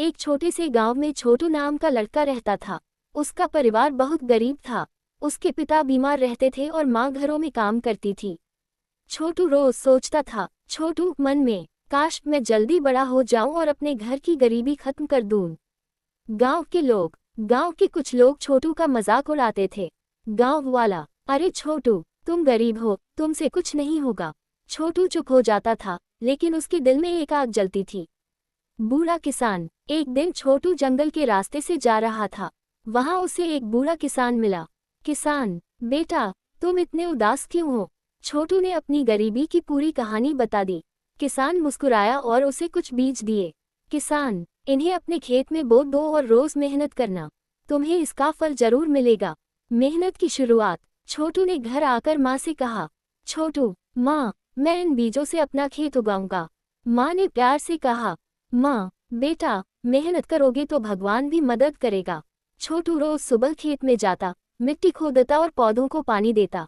एक छोटे से गांव में छोटू नाम का लड़का रहता था। उसका परिवार बहुत गरीब था। उसके पिता बीमार रहते थे और माँ घरों में काम करती थी। छोटू रोज सोचता था, छोटू मन में, काश मैं जल्दी बड़ा हो जाऊं और अपने घर की गरीबी खत्म कर दूं। गांव के कुछ लोग छोटू का मजाक उड़ाते थे। गांव वाला, अरे छोटू, तुम गरीब हो, तुमसे कुछ नहीं होगा। छोटू चुप हो जाता था, लेकिन उसके दिल में एक आग जलती थी। बूढ़ा किसान। एक दिन छोटू जंगल के रास्ते से जा रहा था। वहां उसे एक बूढ़ा किसान मिला। किसान, बेटा, तुम इतने उदास क्यों हो? छोटू ने अपनी गरीबी की पूरी कहानी बता दी। किसान मुस्कुराया और उसे कुछ बीज दिए। किसान, इन्हें अपने खेत में बो दो और रोज मेहनत करना, तुम्हें इसका फल जरूर मिलेगा। मेहनत की शुरुआत। छोटू ने घर आकर माँ से कहा, छोटू, माँ, मैं इन बीजों से अपना खेत उगाऊंगा। माँ ने प्यार से कहा, माँ, बेटा, मेहनत करोगे तो भगवान भी मदद करेगा। छोटू रोज सुबह खेत में जाता, मिट्टी खोदता और पौधों को पानी देता।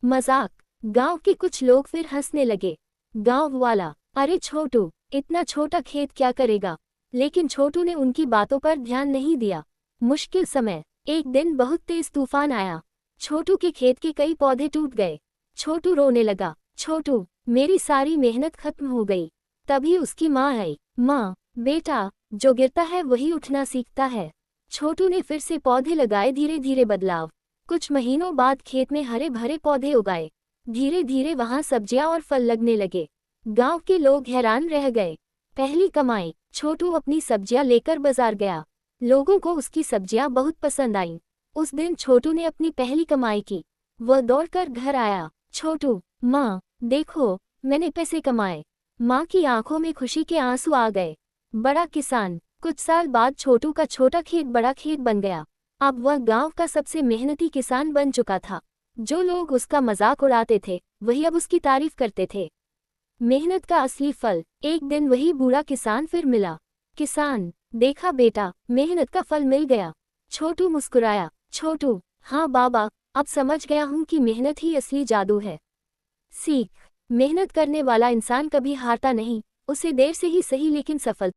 मजाक। गांव के कुछ लोग फिर हंसने लगे। गांव वाला, अरे छोटू, इतना छोटा खेत क्या करेगा? लेकिन छोटू ने उनकी बातों पर ध्यान नहीं दिया। मुश्किल समय। एक दिन बहुत तेज तूफान आया। छोटू के खेत के कई पौधे टूट गए। छोटू रोने लगा, छोटू, मेरी सारी मेहनत खत्म हो गई। तभी उसकी माँ आई। माँ, बेटा, जो गिरता है वही उठना सीखता है। छोटू ने फिर से पौधे लगाए, धीरे धीरे बदलाव। कुछ महीनों बाद खेत में हरे भरे पौधे उगाए। धीरे धीरे वहां सब्जियां और फल लगने लगे। गांव के लोग हैरान रह गए। पहली कमाई। छोटू अपनी सब्जियां लेकर बाजार गया। लोगों को उसकी सब्जियां बहुत पसंद आईं। उस दिन छोटू ने अपनी पहली कमाई की। वह दौड़कर घर आया। छोटू, माँ, देखो, मैंने पैसे कमाए। माँ की आंखों में खुशी के आंसू आ गए। बड़ा किसान। कुछ साल बाद छोटू का छोटा खेत बड़ा खेत बन गया। अब वह गांव का सबसे मेहनती किसान बन चुका था। जो लोग उसका मजाक उड़ाते थे, वही अब उसकी तारीफ करते थे। मेहनत का असली फल। एक दिन वही बूढ़ा किसान फिर मिला। किसान, देखा बेटा, मेहनत का फल मिल गया। छोटू मुस्कुराया। छोटू, हाँ बाबा, अब समझ गया हूँ कि मेहनत ही असली जादू है। सीख। मेहनत करने वाला इंसान कभी हारता नहीं, उसे देर से ही सही लेकिन सफल